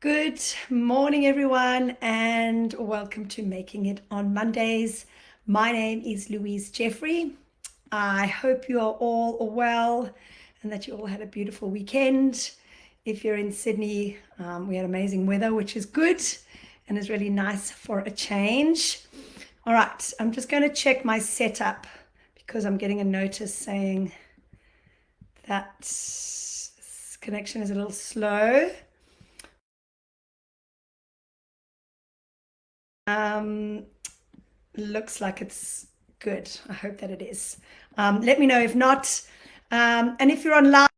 Good morning, everyone, and welcome to Making It on Mondays. My name is Louise Jeffrey. I hope you are all well and that you all had a beautiful weekend. If you're in Sydney, we had amazing weather, which is good and is really nice for a change. All right, I'm just going to check my setup because I'm getting a notice saying that this connection is a little slow. Looks like it's good. I hope that it is. Let me know if not. And if you're online,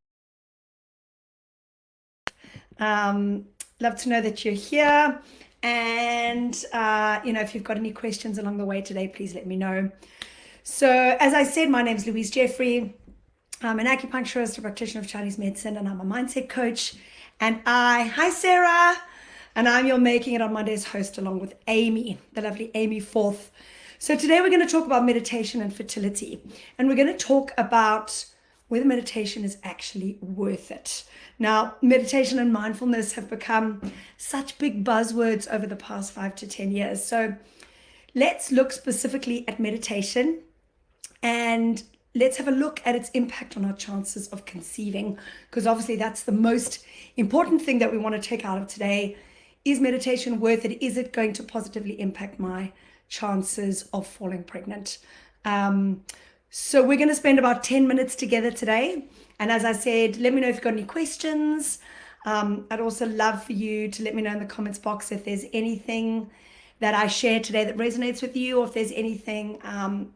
love to know that you're here. And, if you've got any questions along the way today, please let me know. So, as I said, my name is Louise Jeffrey. I'm an acupuncturist, a practitioner of Chinese medicine, and I'm a mindset coach. And hi Sarah, and I'm your Making It on Mondays host along with Amy, the lovely Amy Forth. So today we're going to talk about meditation and fertility, and we're going to talk about whether meditation is actually worth it. Now, meditation and mindfulness have become such big buzzwords over the past 5 to 10 years. So let's look specifically at meditation and let's have a look at its impact on our chances of conceiving, because obviously that's the most important thing that we want to take out of today. Is meditation worth it? Is it going to positively impact my chances of falling pregnant? So we're going to spend about 10 minutes together today. And as I said, let me know if you've got any questions. I'd also love for you to let me know in the comments box if there's anything that I shared today that resonates with you, or if there's anything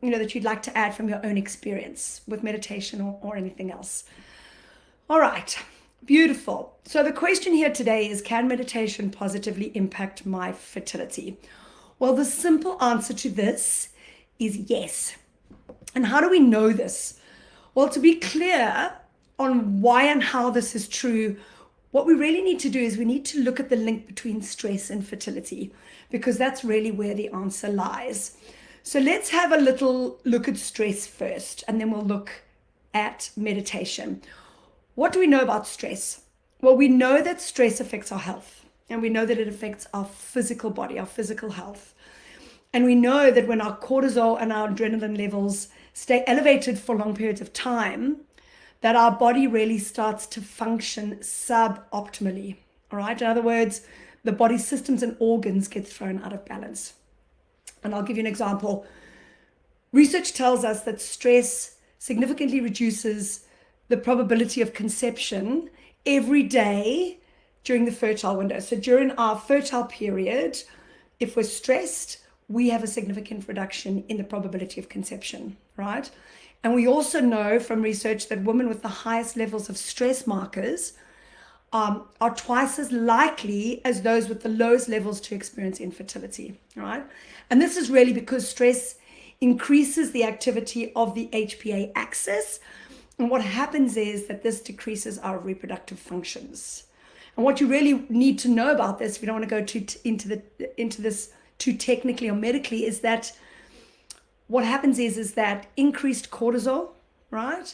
that you'd like to add from your own experience with meditation or anything else. All right, beautiful. So the question here today is, can meditation positively impact my fertility? Well, the simple answer to this is yes. And how do we know this? Well, to be clear on why and how this is true, what we really need to do is we need to look at the link between stress and fertility, because that's really where the answer lies. So let's have a little look at stress first, and then we'll look at meditation. What do we know about stress? Well, we know that stress affects our health, and we know that it affects our physical body, our physical health. And we know that when our cortisol and our adrenaline levels stay elevated for long periods of time, that our body really starts to function suboptimally. All right. In other words, the body's systems and organs get thrown out of balance. And I'll give you an example. Research tells us that stress significantly reduces the probability of conception every day during the fertile window. So during our fertile period, if we're stressed, we have a significant reduction in the probability of conception, right? And we also know from research that women with the highest levels of stress markers are twice as likely as those with the lowest levels to experience infertility, right? And this is really because stress increases the activity of the HPA axis. And what happens is that this decreases our reproductive functions. And what you really need to know about this, if you don't want to go into this too technically or medically, is that what happens is that increased cortisol, right,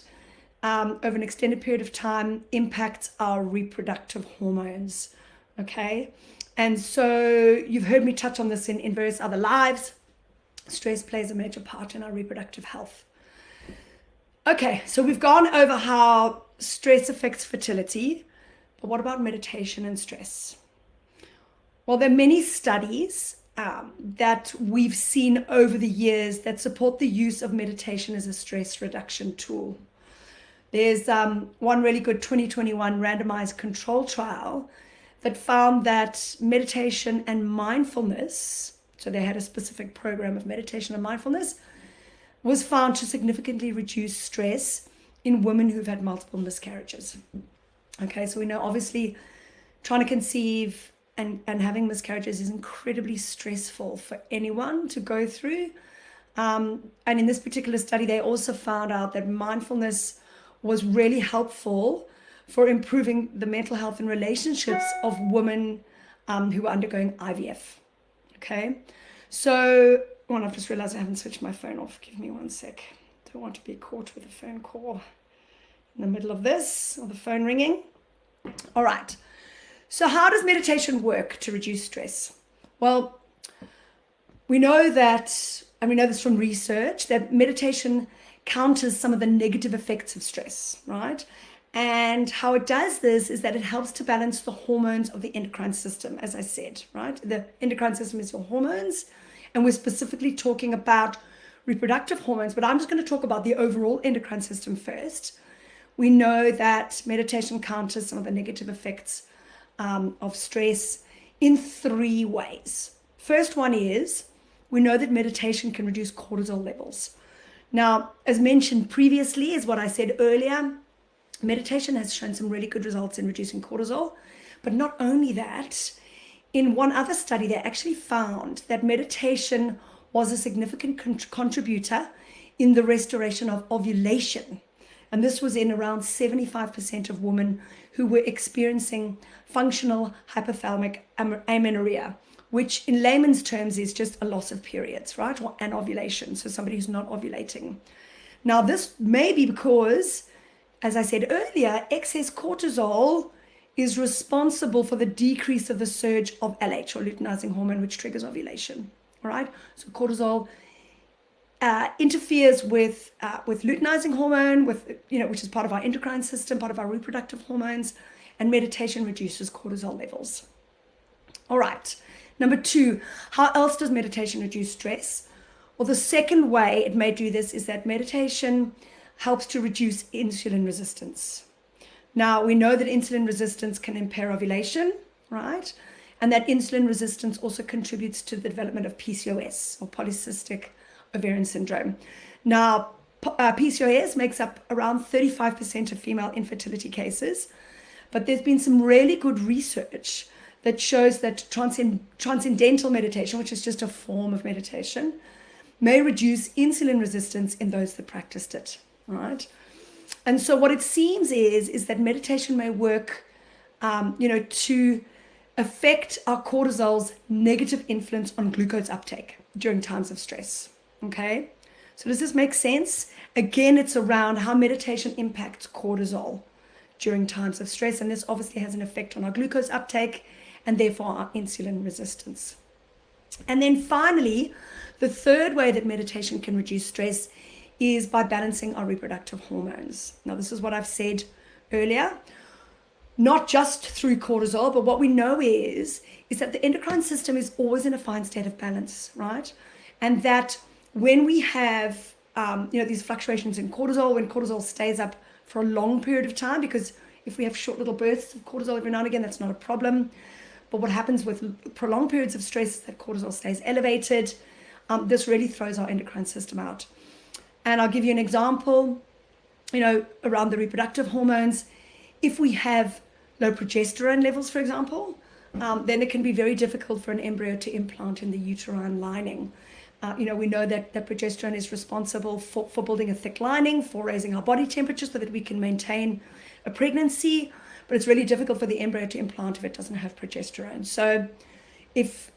over an extended period of time impacts our reproductive hormones, okay? And so you've heard me touch on this in various other lives. Stress plays a major part in our reproductive health. Okay, so we've gone over how stress affects fertility, but what about meditation and stress? Well, there are many studies that we've seen over the years that support the use of meditation as a stress reduction tool. There's one really good 2021 randomized control trial that found that meditation and mindfulness, so they had a specific program of meditation and mindfulness, was found to significantly reduce stress in women who've had multiple miscarriages. Okay, so we know obviously trying to conceive and having miscarriages is incredibly stressful for anyone to go through. And in this particular study, they also found out that mindfulness was really helpful for improving the mental health and relationships of women who were undergoing IVF. Okay, so I've just realized I haven't switched my phone off. Give me one sec. Don't want to be caught with a phone call in the middle of this or the phone ringing. All right. So how does meditation work to reduce stress? Well, we know that, and we know this from research, that meditation counters some of the negative effects of stress, right? And how it does this is that it helps to balance the hormones of the endocrine system, as I said, right? The endocrine system is your hormones, and we're specifically talking about reproductive hormones, but I'm just going to talk about the overall endocrine system first. We know that meditation counters some of the negative effects of stress in 3 ways. First one is, we know that meditation can reduce cortisol levels. Now, as mentioned previously, as what I said earlier, meditation has shown some really good results in reducing cortisol. But not only that, in one other study, they actually found that meditation was a significant contributor in the restoration of ovulation. And this was in around 75% of women who were experiencing functional hypothalamic amenorrhea, which in layman's terms is just a loss of periods, right? And ovulation, so somebody who's not ovulating. Now, this may be because, as I said earlier, excess cortisol is responsible for the decrease of the surge of LH, or luteinizing hormone, which triggers ovulation, all right? So cortisol interferes with luteinizing hormone, which is part of our endocrine system, part of our reproductive hormones, and meditation reduces cortisol levels. All right. Number 2, how else does meditation reduce stress? Well, the second way it may do this is that meditation helps to reduce insulin resistance. Now, we know that insulin resistance can impair ovulation, right? And that insulin resistance also contributes to the development of PCOS, or polycystic ovarian syndrome. Now, PCOS makes up around 35% of female infertility cases, but there's been some really good research that shows that transcendental meditation, which is just a form of meditation, may reduce insulin resistance in those that practiced it, all right? And so what it seems is that meditation may work, to affect our cortisol's negative influence on glucose uptake during times of stress, okay? So does this make sense? Again, it's around how meditation impacts cortisol during times of stress, and this obviously has an effect on our glucose uptake and therefore our insulin resistance. And then finally, the third way that meditation can reduce stress is by balancing our reproductive hormones. Now, this is what I've said earlier, not just through cortisol, but what we know is that the endocrine system is always in a fine state of balance, right? And that when we have, these fluctuations in cortisol, when cortisol stays up for a long period of time, because if we have short little bursts of cortisol every now and again, that's not a problem. But what happens with prolonged periods of stress is that cortisol stays elevated. This really throws our endocrine system out. And I'll give you an example, around the reproductive hormones. If we have low progesterone levels, for example, then it can be very difficult for an embryo to implant in the uterine lining. We know that progesterone is responsible for building a thick lining, for raising our body temperature so that we can maintain a pregnancy. But it's really difficult for the embryo to implant if it doesn't have progesterone. So if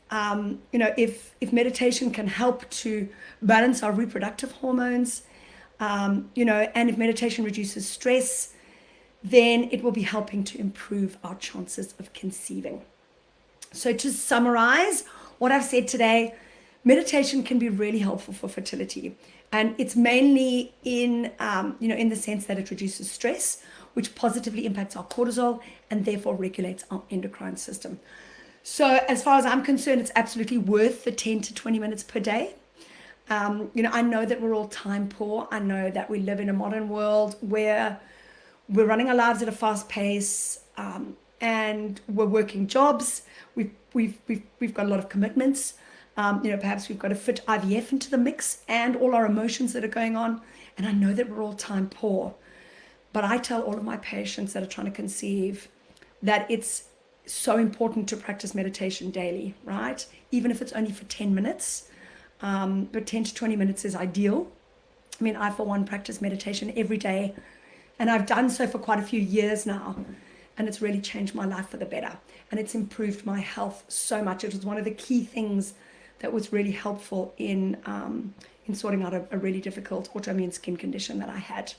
meditation can help to balance our reproductive hormones, and if meditation reduces stress, then it will be helping to improve our chances of conceiving. So to summarize what I've said today, meditation can be really helpful for fertility. And it's mainly in the sense that it reduces stress, which positively impacts our cortisol and therefore regulates our endocrine system. So as far as I'm concerned, it's absolutely worth the 10 to 20 minutes per day. I know that we're all time poor. I know that we live in a modern world where we're running our lives at a fast pace, and we're working jobs. We've got a lot of commitments. Perhaps we've got to fit IVF into the mix and all our emotions that are going on. And I know that we're all time poor. But I tell all of my patients that are trying to conceive that it's so important to practice meditation daily, right? Even if it's only for 10 minutes, but 10 to 20 minutes is ideal. I mean, I, for one, practice meditation every day, and I've done so for quite a few years now, and it's really changed my life for the better, and it's improved my health so much. It was one of the key things that was really helpful in sorting out a really difficult autoimmune skin condition that I had.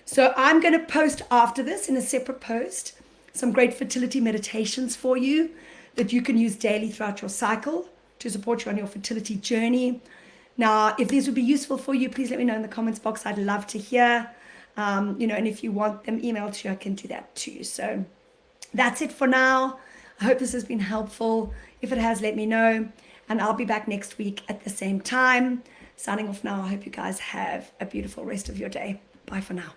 So I'm going to post after this in a separate post some great fertility meditations for you that you can use daily throughout your cycle to support you on your fertility journey. Now, if these would be useful for you, please let me know in the comments box. I'd love to hear, and if you want them emailed to you, I can do that too. So that's it for now. I hope this has been helpful. If it has, let me know. And I'll be back next week at the same time. Signing off now. I hope you guys have a beautiful rest of your day. Bye for now.